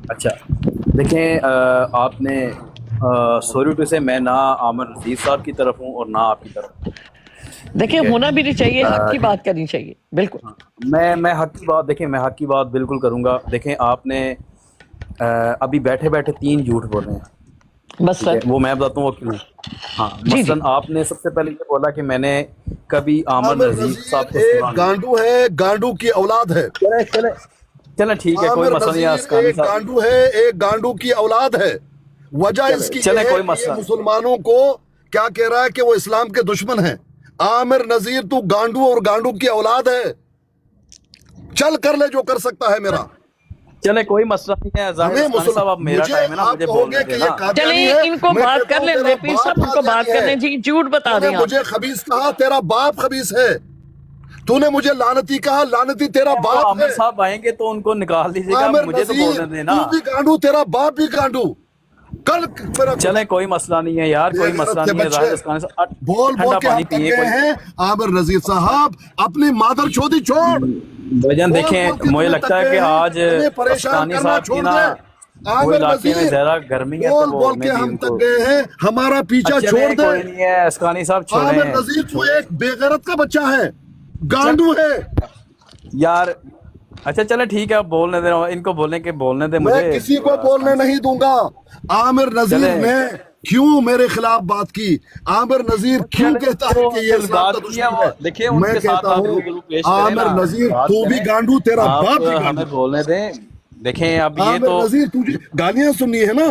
اچھا دیکھیں آپ نے سوری ٹو سے میں نہ عامر رشید صاحب کی طرف ہوں اور نہ آپ کی طرف ہوں، دیکھیں ٹھیک ہے۔ ہونا بھی نہیں چاہیے، حق کی بات کرنی چاہیے، بالکل۔ میں حق کی بات، دیکھیں میں حق کی بات بالکل کروں گا۔ دیکھیں آپ نے ابھی بیٹھے بیٹھے 3 جھوٹ بولے ہیں، ٹھیک مثلاً ہے، وہ میں بتاتا ہوں وہ کیوں۔ ہاں جی جی مثلاً آپ نے سب سے پہلے یہ بولا کہ میں نے کبھی عامر عامر نذیر نذیر صاحب کو سنا ایک نہیں۔ گانڈو ہے، گانڈو کی اولاد ہے۔ چلے چلے چلیں ٹھیک ہے، کوئی عامر مسئلہ نہیں ہے نذیر اسکانی ایک صاحب۔ گانڈو ہے، ایک گانڈو کی اولاد ہے۔ وجہ اس کی یہ چلیں ہے کوئی کہ یہ مسئلہ نہیں۔ مسلمانوں کو کیا کہہ رہا ہے کہ وہ اسلام کے دشمن ہیں۔ عامر نذیر تو گانڈو اور گانڈو کی اولاد ہے، چل کر لے جو کر سکتا ہے میرا۔ چلے کوئی مسئلہ نہیں ہے، ظاہر ہمیں اسکانی صاحب اب میرا مجھے ٹائم ہے نا، آپ مجھے کہو بولنے گے کہ دے یہ نا۔ قادیانی چلیں ہے، ان کو میں بات کہتا کر ہوں لیں، تیرا پیر باپ صاحب ان کو بات قادیانی کر ہے۔ لیں جی، جھوٹ بتا تو نے دیں آپ۔ مجھے خبیث کہا، تیرا باپ خبیث ہے۔ تو نے مجھے لعنتی کہا، لعنتی تیرا وہ باپ عامر ہے۔ صاحب آئیں گے تو ان کو نکال دیجیے گا، عامر مجھے تو نذیر بولنے دیں نا۔ تو بھی گانڈو، تیرا باپ بھی گانڈو۔ کل میرا چلیں کوئی مسئلہ نہیں ہے یار، بے کوئی غیرت مسئلہ کے نہیں ہے، بچے ظاہر اسکانی صاحب بول بول ٹھنڈا کے ہم پانی تنگ پیئے گئے کوئی۔ ہیں۔ عامر نذیر صاحب اپنی مادر چودی چھوڑ، بھجن بول دیکھیں بول کے مجھے تمہیں لگتا تنگ ہے گئے کہ ہیں، آج ہمیں پریشان اسکانی کرنا صاحب کی چھوڑ نا دے۔ وہ عامر علاقے میں نذیر زیادہ گرمی ہے تو بول وہ بول میں کے بھی ہم ان تنگ کو۔ گئے ہیں، ہمارا پیچھا اچھا چھوڑ نہیں دے۔ کوئی نہیں ہے اسکانی صاحب، عامر چھوڑیں نذیر تو چھوڑیں ایک بے غیرت کا بچہ ہے، چل گانڈو ہے۔ یار۔ اچھا چلے ٹھیک ہے، اب بولنے دیں ان کو، بولنے دیں میں مجھے۔ کسی کو بولنے اسکانی نہیں دوں گا۔ عامر صاحب نذیر چلیں نے کیوں میرے خلاف بات کی؟ عامر نذیر کیوں چلیں کہتا ہے جو کہ یہ اسلام کا بات کی ہے دشمن وہ ہے؟ دیکھیں، ان میں کے ساتھ کہتا آپ ہوں روبرو پیش کریں نا، عامر نذیر بات تو بھی کریں گانڈو، تیرا آپ، باپ بھی ہمیں گانڈو۔ بولنے دیں۔ دیکھیں اب یہ عامر تو نذیر تجھے گالیاں سننی ہے نا،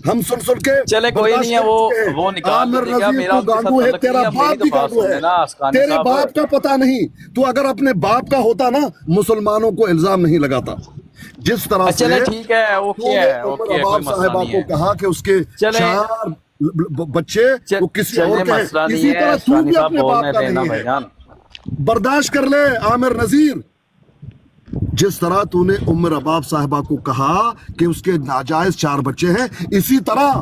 ہم سن سن کے چلے کوئی نہیں برداشت ہے، کر چکے ہیں۔ وہ نکال عامر دیجیے گا، نذیر میرا تو ان کے ساتھ گانڈو ہے، تعلق تیرا نہیں ہے، اب میری باپ تو بھی بات گانڈو سن ہے۔ لینا اسکانی تیرے صاحب۔ باپ کا پتہ نہیں، تو اگر اپنے باپ کا ہوتا نا مسلمانوں کو الزام نہیں لگاتا۔ جس طرح سے چلے ٹھیک ہے، تو اوکے نے ہے عمر اوکے ہے، کوئی اباب مسئلہ صاحبہ نہیں کو ہے۔ کہا کہ اس کے چلیں 4 بچے وہ کسی اور چلیں کے ہیں، مسئلہ نہیں اسی ہے، طرح تو اسکانی بھی صاحب اپنے باپ بولنے کا دینا نہیں بھائی ہے۔ جان۔ برداشت کر لے عامر نذیر۔ جس طرح تو نے عمر اباب صاحبہ کو کہا کہ اس کے ناجائز 4 بچے ہیں، اسی طرح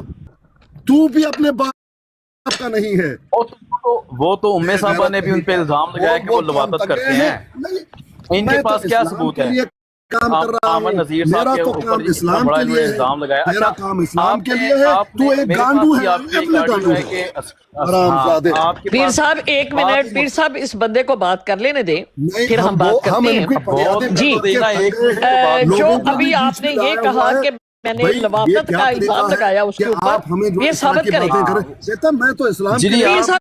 تو بھی اپنے باپ کا نہیں ہے۔ وہ تو بے امی صاحبہ غیرت نے بھی ان کہیں پہ کا، الزام لگایا بول کہ وہ بول کے ہم لواطت تک کرتے گئے ہیں۔ ہیں، نہیں، ان کے میں تو پاس کیا اسلام ثبوت کے ہے؟ لیے کام کر رہا عامر ہوں، نذیر صاحب میرا کے تو اوپر کام اتنا اسلام بڑا کے انہوں نے لیے ہے، الزام لگایا۔ تیرا اچھا کام اسلام کے لیے ہے۔ آپ تو نے ایک میرے گانڈو پاس ہے، بھی آپ ہم کے ایک اپنے آڈیو گانڈو ہے ہیں۔ کہ حرام ہاں زادے۔ آپ کے پیر پاس صاحب ایک بات منٹ، پیر صاحب اس بندے کو بات کر لینے دیں، نہیں، پھر ہم بات ہم کرتے ان ہیں۔ کی بول فریادیں کر جی تو کر کے دینا، تھک ایک گئے منٹ ہیں۔ تو بات جو لوگوں کرنے کو دیں نا۔ ابھی بھی آپ بیچ نے میں یہ لایا کہا ہوا ہے۔ کہ میں نے بھائی یہ لواطت کیا کا طریقہ الزام ہے لگایا اس کہ کے اوپر، آپ ہمیں جو یہ اس طرح ثابت کی کریں۔ باتیں کریں؟ کہتا میں تو اسلام کے جی لیے پیر آپ کام۔ صاحب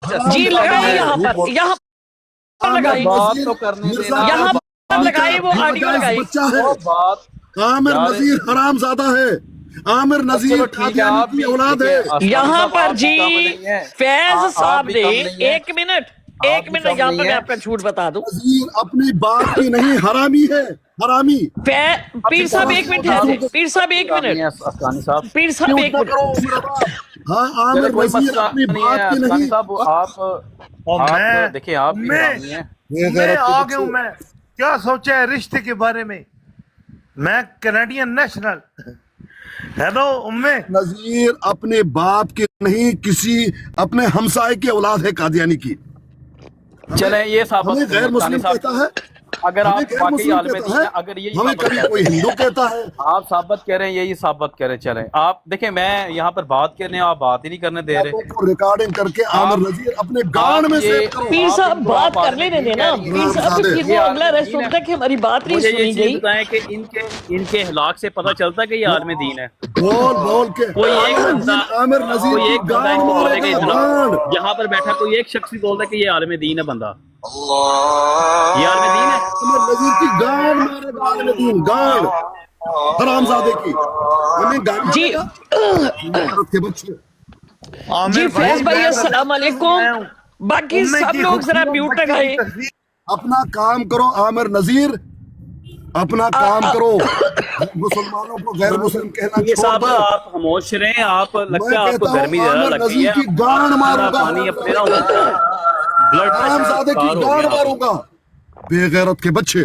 حرام جی زادہ لگائیں ہے۔ یہاں پر، یہاں پر عامر لگائیں، بات نذیر تو کرنے مرزا دینا، کا یہاں پر باپ کا لگائیں، وہ آڈیو ناجائز لگائیں۔ بچہ ہے۔ وہ بات عامر یار۔ نذیر حرام زادہ ہے۔ عامر نذیر چلو ٹھیک ہے، قادیانی آپ کی بھی اولاد دیکھیں ہے۔ آسانی یہاں صاحب، پر آپ بھی جی کم نہیں ہے، فیض آپ صاحب بھی نے، کم نہیں ہے، ایک منٹ آپ ایک بھی منٹ، کم یہاں نہیں پر میں ہے۔ آپ کا جھوٹ بتا دوں۔ نذیر اپنی باپ کی نہیں، حرامی ہے، حرامی۔ پیر اسی صاحب طرح ایک سے وہ منٹ دوسروں ٹھہرے، کو پیر صاحب ایک حرامی ہے منٹ، اسکانی صاحب۔ پیر صاحب میوٹ ایک نہ منٹ۔ کرو عمر اباب۔ ہاں چلے عامر کوئی نذیر مسئلہ اپنی نہیں ہے باپ کی اسکانی نہیں۔ صاحب، اور آپ میں دیکھیں آپ بھی میں حرامی ہیں۔ بے میں غیرت کے آ گیا بچے۔ ہوں، میں کیا سوچا ہے رشتے کے بارے میں؟ میں کینیڈین نیشنل، ہیلو امے۔ نذیر اپنے باپ کی نہیں، کسی اپنے ہمسائے کی اولاد ہے قادیانی کی۔ چلیں یہ ثابت ہمیں کریں غیر اسکانی مسلم کہتا صاحب، ہے، اگر ہمیں آپ غیر واقعی مسلم عالم کہتا دین ہے، ہے، اگر یہی ہمیں ثابت کبھی کریں، کوئی ہندو کہتا ہے۔ آپ ثابت کریں، یہی ثابت کریں۔ چلیں آپ دیکھیں، میں یہاں پر بات کرنے، آپ بات ہی نہیں کرنے دے رہے۔ باتوں کو ریکارڈنگ کر کے عامر آپ نذیر اپنے آپ گانڈ میں یہ سیو کرو۔ پیر آپ صاحب ان کو آپ بات کر عالم لینے دین دینا، کہہ رہی پیر ہیں، حرام صاحب زادے۔ پھر یہ وہ عالم اگلا دین ریسٹ ہے۔ تک کہ ہماری بات نہیں مجھے یہ سنی چیز گئی۔ بتائیں کہ ان کے اخلاق سے پتہ چلتا ہے کہ یہ عالم دین ہے؟ بول بول کے کوئی ایک بندہ عامر نذیر کوئی کی ایک بندہ ان گانڈ کو مارے بولے گا گا، گانڈ۔ اخلاق، یہاں پر بیٹھا کوئی ایک شخص ہی بولتا ہے کہ یہ عالم دین ہے بندہ، یہ عالم دین ہے؟ عامر نذیر کی گانڈ مارے گا عالم دین، گانڈ حرام زادے کی۔ ہمیں گالیاں جی دے گا، بے غیرت کے بچے۔ جی عامر فیض بھائی بھائی میں السلام علیکم، میں ہوں، باقی امے سب کی لوگ ذرا خوبصورت میوٹ بچی کی لگائیں۔ تصویر۔ اپنا کام کرو عامر نذیر، اپنا کام کرو۔ مسلمانوں کو غیر مسلم کہنا یہ چھوڑ صاحب دو۔ آپ خاموش رہیں، آپ لگتا میں ہے آپ کو کہتا ہوں گرمی زیادہ عامر لگ گئی نذیر ہے، کی گانڈ آپ ٹھنڈا ماروں گا، پانی حرام اپنے زادے نا کی، بلڈ حرام پریشر زادے کی شکار ہو گانڈ گیا آپ۔ ماروں گا، بے غیرت کے بچے۔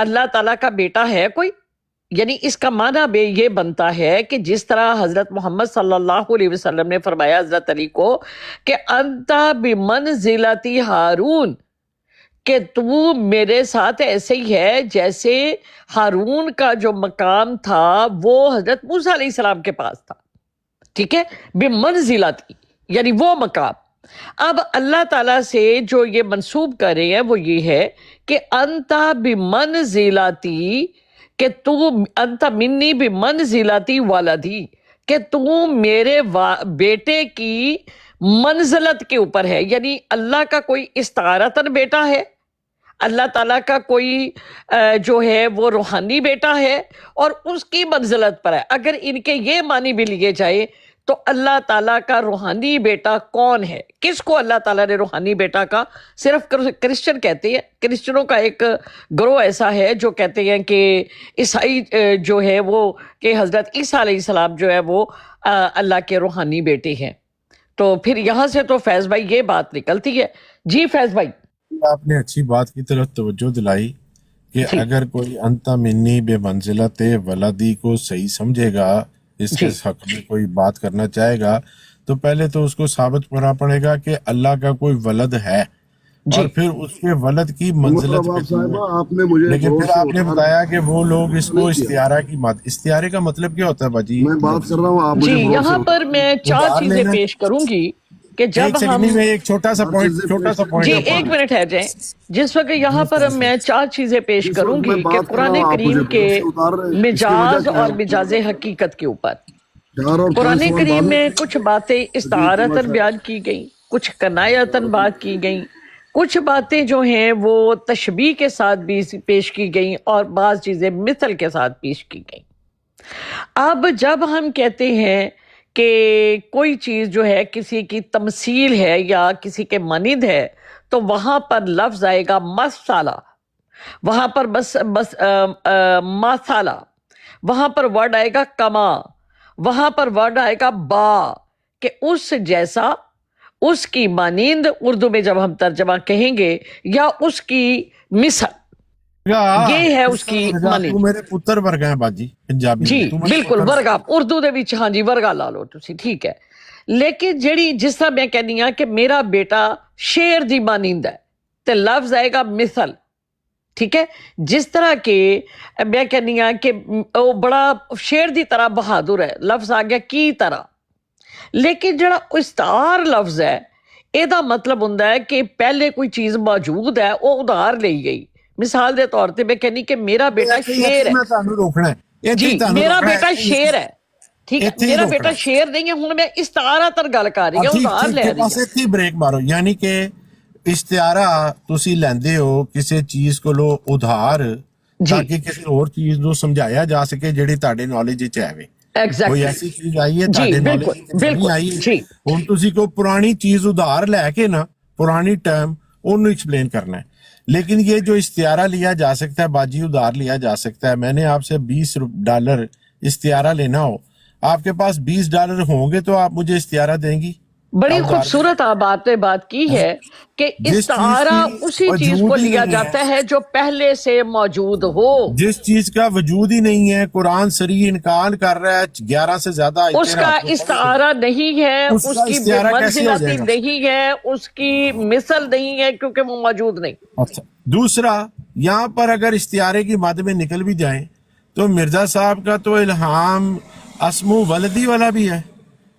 اللہ تعالیٰ کا بیٹا ہے کوئی؟ یعنی اس کا معنی بھی یہ بنتا ہے کہ جس طرح حضرت محمد صلی اللہ علیہ وسلم نے فرمایا حضرت علی کو کہ انت بمنزلتی ہارون، کہ تو میرے ساتھ ایسے ہی ہے جیسے ہارون کا جو مقام تھا وہ حضرت موسیٰ علیہ السلام کے پاس تھا، ٹھیک ہے، بمنزلتی یعنی وہ مقام۔ اب اللہ تعالیٰ سے جو یہ منسوب کر رہے ہیں وہ یہ ہے کہ انت بمنزلتی، کہ تو انت منی بمنزلتی ولدی، کہ تو میرے بیٹے کی منزلت کے اوپر ہے، یعنی اللہ کا کوئی استعارتاً بیٹا ہے، اللہ تعالیٰ کا کوئی جو ہے وہ روحانی بیٹا ہے اور اس کی منزلت پر ہے۔ اگر ان کے یہ معنی بھی لیے جائے تو اللہ تعالیٰ کا روحانی بیٹا کون ہے؟ کس کو اللہ تعالیٰ نے روحانی بیٹا کا؟ صرف کرسچن کہتے ہیں، کرسچنوں کا ایک گروہ ایسا ہے جو کہتے ہیں کہ عیسائی جو ہے وہ کہ حضرت عیسیٰ علیہ السلام جو ہے وہ اللہ کے روحانی بیٹے ہیں۔ تو پھر یہاں سے تو فیض بھائی یہ بات نکلتی ہے۔ جی فیض بھائی، آپ نے اچھی بات کی طرف توجہ دلائی کہ جی اگر کوئی انت منی بے منزلت ولدی کو صحیح سمجھے گا، اس کے جی حق میں کوئی بات کرنا چاہے گا، تو پہلے تو اس کو ثابت کرنا پڑے گا کہ اللہ کا کوئی ولد ہے، اور جی پھر اس کے ولد کی عمر منزلت رباب کتنی ہے۔ صاحبہ آپ نے مجھے لیکن غور پھر سے آپ نے اتار بتایا کہ وہ لوگ اس کو نہیں کیا۔ استعارہ کی استعارے کا مطلب کیا ہوتا ہے باجی؟ میں بات کر رہا ہوں، آپ جی، مجھے غور سے یہاں پر میں چار ادھار چیزیں لینا، پیش کروں گی کہ ایک جب سیکنڈ ہم میں ایک چھوٹا سا ہر پوائنٹ چیزیں چھوٹا پیش سا کریں۔ پوائنٹ جی آپ ایک منٹ ہے جائیں، جس وقت یہاں پر میں چار چیزیں پیش جس کروں وقت میں گی کہ بات کر رہا قرآن ہوں آپ مجھے کریم کے غور سے اتار رہے ہیں، اس کی وجہ مجاز کیا ہے اور آپ کی مجاز بات؟ حقیقت کے اوپر 4 اور 5 قرآن سوال بعد کریم میں میں پوچھیں۔ کچھ باتیں عجیب استعارتاً تماشا ہے۔ بیان کی گئیں، کچھ کنایتاً بات کی گئیں، کچھ باتیں جو ہیں وہ تشبیہ کے ساتھ بھی پیش کی گئیں اور بعض چیزیں مثل کے ساتھ پیش کی گئیں۔ اب جب ہم کہتے ہیں کہ کوئی چیز جو ہے کسی کی تمثیل ہے یا کسی کے مانند ہے تو وہاں پر لفظ آئے گا مثلا، وہاں پر مثلا، وہاں پر ورڈ آئے گا کما، وہاں پر ورڈ آئے گا با، کہ اس جیسا، اس کی مانند، اردو میں جب ہم ترجمہ کہیں گے، یا اس کی مثل، یہ ہے اس کی تو مانند۔ میرے پتر ورگا ہے باجی پنجابی جی میں، تو میرے بالکل، پتر ورگا اردو دے وچ، ہاں جی ورگا لا لو تسی، ٹھیک ہے۔ لیکن جڑی جس طرح میں کہنی ہاں کہ میرا بیٹا شیر دی مانند ہے تے لفظ آئے گا مثل، ٹھیک ہے۔ جس طرح کہ میں کہنی ہاں کہ وہ بڑا شیر دی طرح بہادر ہے، لفظ آ گیا کی طرح۔ لیکن جڑا استعار لفظ ہے ایدا مطلب ہوندا ہے کہ پہلے کوئی چیز موجود ہے وہ ادھار لئی گئی۔ مثال دے طور تے میں کہنی کہ میرا بیٹا شیر ہے، میں تانوں روکنا ہے، جی میرا بیٹا شیر ہے، ٹھیک ہے، میرا بیٹا شیر نہیں ہے، ہوں میں استعارہ تر گل کر رہی ہوں، ادھار لے رہی بس ہوں۔ اتھی بریک مارو، یعنی کہ اشتہارہ تسی لیندے ہو کسی چیز کو لو ادھار جی تاکہ کسی اور چیز نو سمجھایا جا سکے جڑی تاڈے نالج وچ ہے، کوئی ایگزیکٹلی، ایسی چیز آئی ہے جی تاڈے نالج بالکل وچ نہیں بالکل، آئی، جی ہن تسی کو پرانی چیز ادھار لے کے نا پرانی ٹائم انہوں ایکسپلین کرنا ہے۔ لیکن یہ جو استعارہ لیا جا سکتا ہے باجی، ادھار لیا جا سکتا ہے، میں نے آپ سے $20 استعارہ لینا ہو، آپ کے پاس $20 ہوں گے تو آپ مجھے استعارہ دیں گی؟ بڑی ادھار خوبصورت آپ نے بات کی ہے کہ جس چیز استعارہ کی اسی چیز کو وجود ہی لیا نہیں جاتا ہے جو پہلے سے موجود ہو، جس چیز کا وجود ہی نہیں ہے، قرآن صریح انکار کر رہا ہے، 11 سے زیادہ اس آیتیں کا آپ کو استعارہ نہیں ہے، اس اس کا کی استعارہ کیسے ہو منزلتی جائے گا؟ نہیں ہے، اس کی مثل نہیں ہے کیونکہ وہ موجود نہیں۔ اچھا، دوسرا یہاں پر اگر استعارے کی مد میں نکل بھی جائیں تو مرزا صاحب کا تو الہام اسمو ولدی والا بھی ہے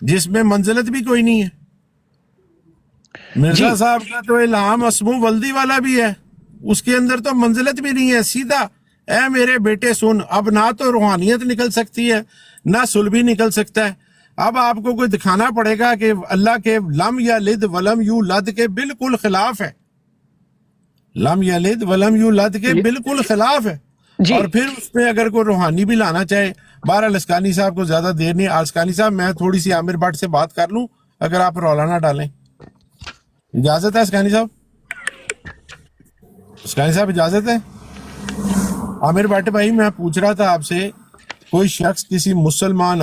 جس میں منزلت بھی کوئی نہیں ہے، مرزا جی صاحب کا تو الہام اسمو ولدی والا بھی ہے، اس کے اندر تو منزلت بھی نہیں ہے، سیدھا اے میرے بیٹے سن۔ اب نہ تو روحانیت نکل سکتی ہے نہ سلبی نکل سکتا ہے۔ اب آپ کو کوئی دکھانا پڑے گا کہ اللہ کے لم یلد ولم یولد کے بالکل خلاف ہے، لم یلد ولم یولد کے بالکل خلاف ہے، جی اور پھر اس میں اگر کوئی روحانی بھی لانا چاہے۔ بہرحال اسکانی صاحب کو زیادہ دیر نہیں، اسکانی صاحب میں تھوڑی سی عامر بٹ سے بات کر لوں اگر آپ رولا نہ ڈالیں، اجازت ہے اسکانی صاحب؟ اسکانی صاحب اجازت ہے؟ عامر بٹ بھائی میں پوچھ رہا تھا آپ سے، کوئی شخص کسی مسلمان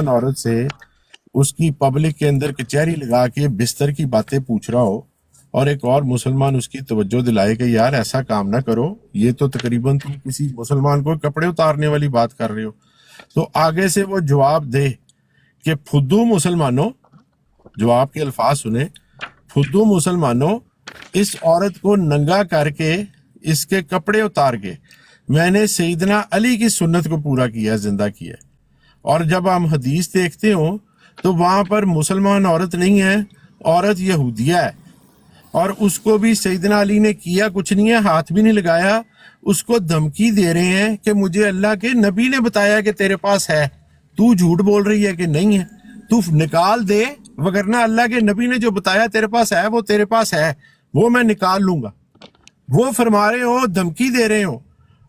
عورت سے اس کی پبلک کے اندر کچہری لگا کے بستر کی باتیں پوچھ رہا ہو اور ایک اور مسلمان اس کی توجہ دلائے کہ یار ایسا کام نہ کرو، یہ تو تقریباً تم کسی مسلمان کو کپڑے اتارنے والی بات کر رہے ہو، تو آگے سے وہ جواب دے کہ پھدو مسلمانوں، جواب کے الفاظ سنیں، پھدو مسلمانوں، اس عورت کو ننگا کر کے اس کے کپڑے اتار کے میں نے سیدنا علی کی سنت کو پورا کیا، زندہ کیا۔ اور جب ہم حدیث دیکھتے ہوں تو وہاں پر مسلمان عورت نہیں ہے، عورت یہودیہ ہے، اور اس کو بھی سیدنا علی نے کیا کچھ نہیں ہے، ہاتھ بھی نہیں لگایا، اس کو دھمکی دے رہے ہیں کہ مجھے اللہ کے نبی نے بتایا کہ تیرے پاس ہے، تو جھوٹ بول رہی ہے کہ نہیں ہے، تو نکال دے، وگرنہ اللہ کے نبی نے جو بتایا تیرے پاس ہے وہ تیرے پاس ہے، وہ میں نکال لوں گا۔ وہ فرما رہے ہو، دھمکی دے رہے ہو،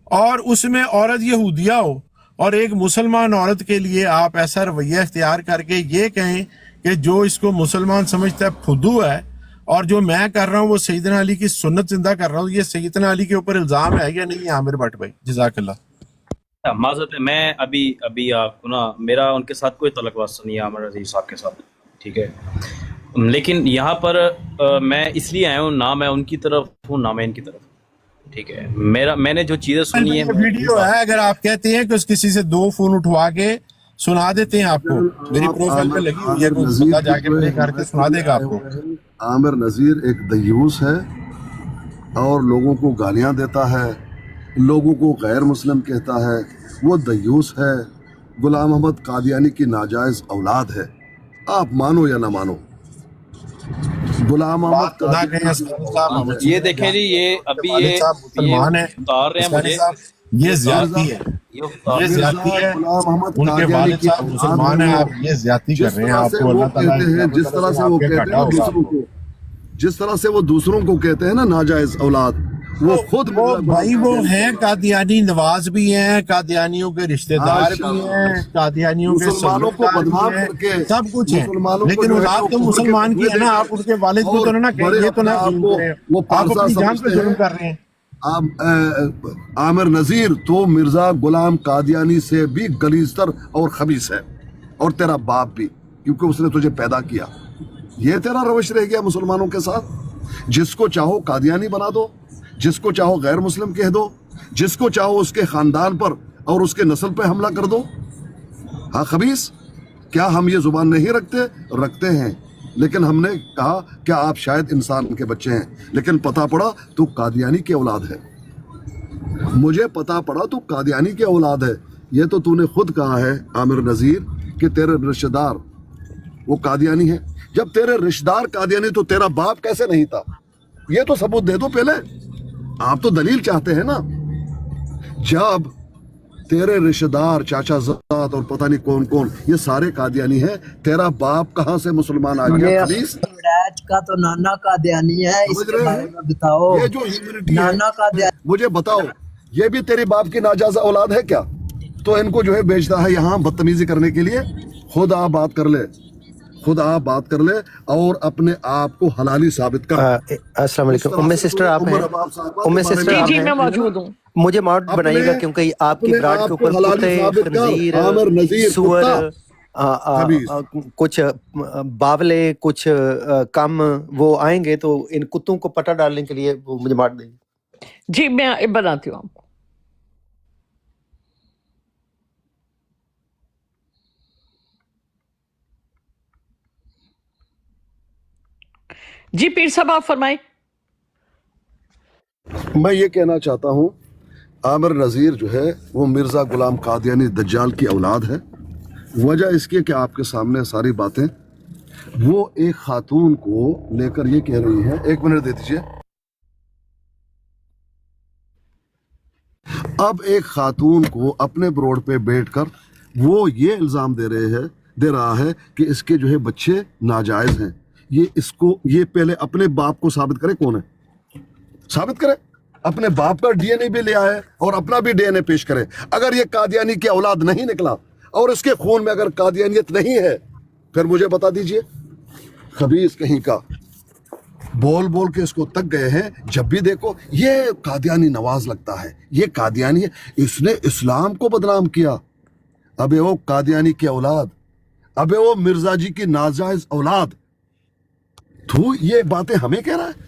اور اس میں عورت یہودیہ ہو، اور ایک مسلمان عورت کے لیے آپ ایسا رویہ اختیار کر کے یہ کہیں کہ جو اس کو مسلمان سمجھتا ہے پھدو ہے، اور جو میں کر رہا ہوں وہ سیدنا علی کی سنت زندہ کر رہا ہوں، یہ سیدنا علی کے اوپر الزام ہے یا نہیں عامر بٹ بھائی؟ جزاک اللہ۔ معذرت ہے، میں ابھی آپ کو نا، میرا ان کے ساتھ کوئی تعلق واسطہ نہیں ہے، عامر عزیز صاحب کے ساتھ، ٹھیک ہے، لیکن یہاں پر میں اس لیے آیا ہوں، نہ میں ان کی طرف ہوں نہ میں ان کی طرف، ٹھیک ہے، میں نے جو چیزیں سنی ہیں، ویڈیو ہے، اگر آپ کہتے ہیں کہ اس کسی سے 2 فون اٹھوا کے سنا دیتے ہیں آپ کو، میری پروفائل پہ لگی ہوئی ہے، کوئی بندہ جا کے پلے کر کے سنا دے گا آپ کو۔ عامر نذیر ایک دیوس ہے اور لوگوں کو گالیاں دیتا ہے، لوگوں کو غیر مسلم کہتا ہے، وہ دیوس ہے، غلام احمد قادیانی کی ناجائز اولاد ہے، آپ مانو یا نہ مانو۔ غلام احمد قادیانی یہ دیکھیں جی، یہ ابھی یہ مسلمان ہے، اتار رہے ہیں مجھے، یہ زیادتی ہے، یہ زیادتی ہے، غلام احمد ان کے قادیانی والد کی صاحب مسلمان ہیں، آپ یہ زیادتی کر رہے ہیں، آپ کو اللہ تعالیٰ جس طرح سے وہ کہتے ہیں دوسروں کو، جس طرح سے وہ دوسروں کو کہتے ہیں نا ناجائز اولاد، وہ خود وہ بھائی وہ ہیں قادیانی نواز بھی ہیں، قادیانیوں کے رشتہ دار بھی ہیں، قادیانیوں کے مسلمانوں کو بدنام کر کے سب کچھ ہے، مسلمانوں کو لیکن جو ہے اولاد تو وہ مسلمان کی ہے نا، آپ ان کے والد کو تو نہ کہیں، یہ تو نہ وہ آپ اپنی جان پہ ظلم کر رہے ہیں۔ عامر نذیر تو مرزا غلام قادیانی سے بھی غلیظتر اور خبیث ہے، اور تیرا باپ بھی، کیونکہ اس نے تجھے پیدا کیا۔ یہ تیرا روش رہ گیا مسلمانوں کے ساتھ، جس کو چاہو قادیانی بنا دو، جس کو چاہو غیر مسلم کہہ دو، جس کو چاہو اس کے خاندان پر اور اس کے نسل پہ حملہ کر دو۔ ہاں خبیث، کیا ہم یہ زبان نہیں رکھتے ہیں، لیکن ہم نے کہا کہ آپ شاید انسان کے بچے ہیں، لیکن پتہ پڑا تو قادیانی کی اولاد ہے، مجھے پتہ پڑا تو قادیانی کی اولاد ہے۔ یہ تو تو نے خود کہا ہے عامر نذیر کہ تیرے رشتہ دار وہ قادیانی ہے۔ جب تیرے رشتہ دار قادیانی تو تیرا باپ کیسے نہیں تھا؟ یہ تو ثبوت دے دو پہلے، آپ تو دلیل چاہتے ہیں نا۔ جب تیرے رشتہ دار چاچا زاد اور پتہ نہیں کون کون یہ سارے قادیانی ہیں، تیرا باپ کہاں سے مسلمان آ گیا؟ خبیث کا تو نانا قادیانی ہے، اس کے بارے میں بتاؤ۔ یہ جو ہیومنٹی ہے، نانا قادیانی، مجھے بتاؤ، یہ بھی تیری باپ کی ناجائز اولاد ہے کیا؟ تو ان کو جو ہے بیچتا ہے یہاں بدتمیزی کرنے کے لیے۔ خود آپ بات کر لے، خود آپ بات کر لے اور اپنے آپ کو حلالی ثابت کر۔ السلام علیکم ام سسٹر، آپ ہیں؟ ام سسٹر آپ جی ہیں؟ میں موجود ہوں۔ مجھے ماؤنٹ بنائیے گا، کیونکہ آپ کی براڈ کے اوپر کتے، خنزیر، سور، کچھ باولے، کچھ کم وہ آئیں گے، تو ان کتوں کو پٹا ڈالنے کے لیے وہ مجھے ماؤنٹ دیں۔ جی میں بناتی ہوں آپ کو۔ جی پیر صاحب آپ فرمائیں۔ میں یہ کہنا چاہتا ہوں، عامر نذیر جو ہے وہ مرزا غلام قادیانی دجال کی اولاد ہے۔ وجہ اس کی کہ آپ کے سامنے ساری باتیں، وہ ایک خاتون کو لے کر یہ کہہ رہی ہے، 1 منٹ دے دیجیے۔ اب ایک خاتون کو اپنے بروڈ پہ بیٹھ کر وہ یہ الزام دے رہا ہے کہ اس کے جو ہے بچے ناجائز ہیں۔ یہ پہلے اپنے باپ کو ثابت کرے، کون ہے ثابت کرے، اپنے باپ کا ڈی این اے بھی لے آئے اور اپنا بھی ڈی این اے پیش کرے۔ اگر یہ قادیانی کی اولاد نہیں نکلا اور اس کے خون میں اگر قادیانیت نہیں ہے، پھر مجھے بتا دیجئے۔ خبیث کہیں کا، بول بول کے اس کو تک گئے ہیں۔ جب بھی دیکھو یہ قادیانی نواز لگتا ہے، یہ قادیانی ہے، اس نے اسلام کو بدنام کیا۔ ابے وہ قادیانی کی اولاد، ابے وہ مرزا جی کی ناجائز اولاد، تو یہ باتیں ہمیں کہہ رہا ہے؟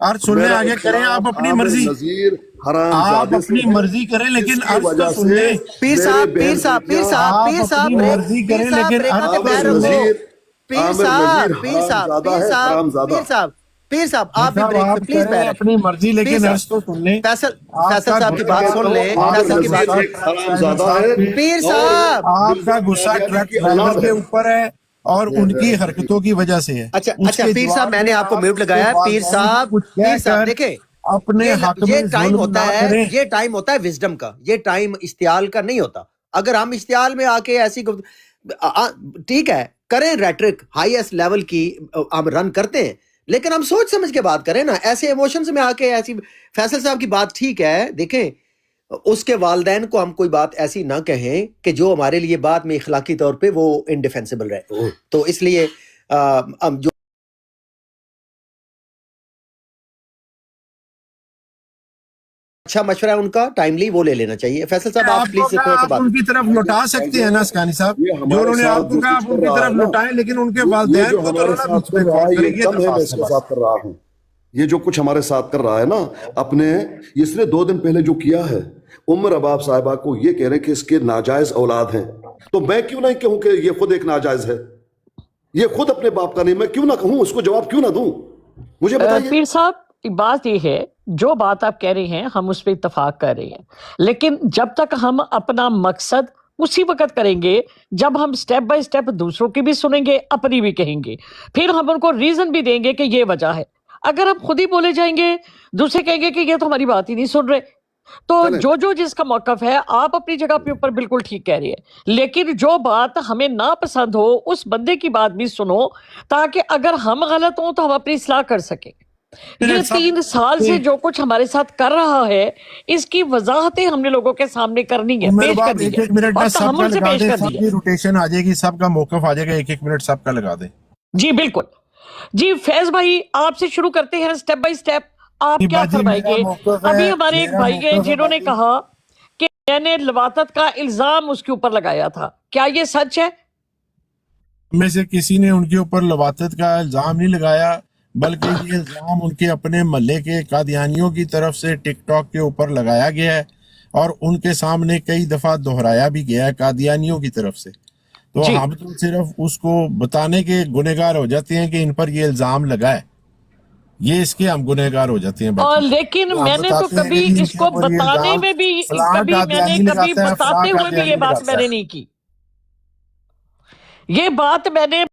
اور سن لیں آگے کریں آپ اپنی مرضی, نذیر حرام آپ زادے اپنی مرضی کریں لیکن عرض تو سن لیں. پیر صاحب پیر صاحب پیر صاحب پیر آپ صاحب اپنی مرضی کریں لیکن بریکر عرض تے تو پیر سن لیں. رکھو. پیر صاحب پیر حرام صاحب زادہ پیر ہے, صاحب حرام زادہ. پیر صاحب پیر صاحب آپ بھی صاحب بریک آپ پہ پلیز کریں بیٹھ. اپنی مرضی پیر لیکن عرض تو صاحب سن لیں. فیصل صاحب کی بات سن لیں, عامر فیصل کی بات نذیر سن. ایک حرام زادہ ہے, پیر اور صاحب آپ کا غصہ ٹرک کی ڈرائیور اولاد کے ہے. اوپر ہے اور ان کی حرکتوں کی وجہ سے ہے. اچھا اس اچھا کے پیر صاحب جواب میں نے آپ کو میوٹ اس کے لگایا ہے. پیر والدین کو کچھ صاحب کہہ کر دیکھیں اپنے حق یہ میں ٹائم ظلم ہوتا نہ ہے, کریں. یہ ٹائم ہوتا ہے وزڈم کا, یہ ٹائم استیال کا نہیں ہوتا. اگر ہم استیال میں آ کے ایسی ٹھیک ہے کریں ریٹرک ہائیسٹ لیول کی ہم رن کرتے ہیں, لیکن ہم سوچ سمجھ کے بات کریں نا. ایسے ایموشنز میں آ کے ایسی, فیصل صاحب کی بات ٹھیک ہے, دیکھیں اس کے والدین کو ہم کوئی بات ایسی نہ کہیں کہ جو ہمارے لیے بعد میں اخلاقی طور پہ وہ انڈیفینسیبل رہے. تو اس لیے ہم جو اچھا مشورہ ہے ان کا ٹائملی وہ لے لینا چاہیے. فیصل صاحب آپ آپ کو پلیز کہا تھوڑا سا آپ بات ان کی طرف لوٹا سکتے ہیں نا اسکانی صاحب, یہ جو ہمارے انہوں نے آپ ساتھ کو جو کہا کچھ آپ ان کر کی رہا طرف ہے نا, لوٹائیں, لیکن ان کے یہ والدین جو کو تو ہمارے نا ساتھ بیچ کر میں رہا انوالو ہے, کریں. یہ یہ کم ہے, میں اس درخواست ہے کے بس. ساتھ کر رہا ہوں. یہ جو کچھ ہمارے ساتھ کر رہا ہے نا اپنے, اس نے 2 دن پہلے جو کیا ہے ام رباب صاحبہ کو یہ کہہ رہے ہیں کہ اس کے ناجائز اولاد ہیں, تو میں کیوں نہیں کہوں کہ یہ خود ایک ناجائز ہے, یہ خود اپنے باپ کا نہیں, میں کیوں نہ کہوں, اس کو جواب کیوں نہ دوں, مجھے بتائیے. پیر صاحب بات یہ ہے, جو بات آپ کہہ رہے ہیں ہم اس پہ اتفاق کر رہے ہیں, لیکن جب تک ہم اپنا مقصد اسی وقت کریں گے جب ہم سٹیپ بائی سٹیپ دوسروں کی بھی سنیں گے, اپنی بھی کہیں گے, پھر ہم ان کو ریزن بھی دیں گے کہ یہ وجہ ہے. اگر ہم خود ہی بولے جائیں گے, دوسرے کہیں گے کہ یہ تو ہماری بات ہی نہیں سن رہے, تو چلیں, جو جس کا موقف ہے, آپ اپنی جگہ پہ اوپر بالکل ٹھیک کہہ رہی ہے, لیکن جو بات ہمیں ناپسند ہو اس بندے کی بات بھی سنو, تاکہ اگر ہم غلط ہوں تو ہم اپنی اصلاح کر سکیں. یہ 3 سال سے جو کچھ ہمارے ساتھ کر رہا ہے, اس کی وضاحتیں ہم نے لوگوں کے سامنے کرنی ہے, عمر پیش باپ کرنی ایک ہے, ایک منٹ اور میں سب کا تحمل سے لگا پیش دیں, کرنی سب ہے. کی روٹیشن آ جائے گی, سب کا موقف آ جائے گا, 1 منٹ سب کا لگا دیں. جی بالکل. جی فیض بھائی آپ سے شروع کرتے ہیں سٹیپ بائی سٹیپ, آپ کیا باجی فرمائیں میرا گے؟ موقف ابھی ہے, ہمارے ایک میرا بھائی ہیں موقف ہے جنہوں نے باجی. کہا کہ میں نے لواطت کا الزام اس کے اوپر لگایا تھا, کیا یہ سچ ہے؟ میں سے کسی نے ان کے اوپر لواطت کا الزام نہیں لگایا, بلکہ یہ الزام ان کے اپنے محلے کے قادیانیوں کی طرف سے ٹک ٹاک کے اوپر لگایا گیا ہے, اور ان کے سامنے کئی دفعہ دہرایا بھی گیا ہے قادیانیوں کی طرف سے. تو جی, ہم تو صرف اس کو بتانے کے گنہگار ہو جاتے ہیں کہ ان پر یہ الزام لگا ہے, یہ اس کے ہم گنہگار ہو جاتے ہیں. اور باقی لیکن تو ہم میں نے تو بتاتے ہیں کہ کبھی جی ان اس کے کو اوپر یہ بتانے الزام میں بھی, فلاں میں نے قادیانی کبھی لگاتا ہے, فلاں بتاتے ہوئے بھی یہ قادیانی بات میں لگاتا نے ہے. نہیں کی. یہ بات میں نے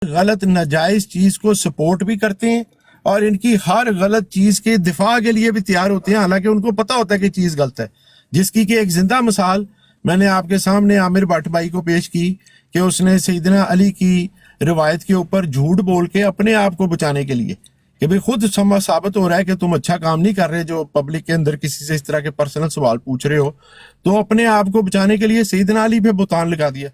غلط ناجائز چیز کو سپورٹ بھی کرتے ہیں, اور ان کی ہر غلط چیز کے دفاع کے لیے بھی تیار ہوتے ہیں, حالانکہ ان کو پتا ہوتا ہے کہ چیز غلط ہے. جس کی کہ ایک زندہ مثال میں نے آپ کے سامنے عامر بٹ بھائی کو پیش کی کہ اس نے سیدنا علی کی روایت کے اوپر جھوٹ بول کے اپنے آپ کو بچانے کے لیے, کہ بھئی خود ثابت ہو رہا ہے کہ تم اچھا کام نہیں کر رہے جو پبلک کے اندر کسی سے اس طرح کے پرسنل سوال پوچھ رہے ہو, تو اپنے آپ کو بچانے کے لیے سیدنا علی پہ بہتان لگا دیا.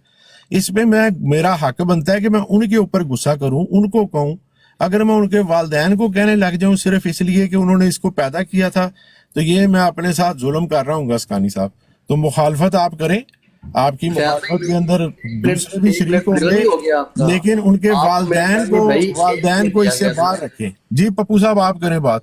اس میں میرا حق بنتا ہے کہ میں ان کے اوپر غصہ کروں, ان کو کہوں. اگر میں ان کے والدین کو کہنے لگ جاؤں صرف اس لیے کہ انہوں نے اس کو پیدا کیا تھا, تو یہ میں اپنے ساتھ ظلم کر رہا ہوں گسکانی صاحب. تو مخالفت آپ کریں, آپ کی مخالفت کے اندر دوسرے بھی شریک ہوں گے, لیکن ان کے والدین کو اس سے باہر رکھیں. جی پپو صاحب آپ کریں بات.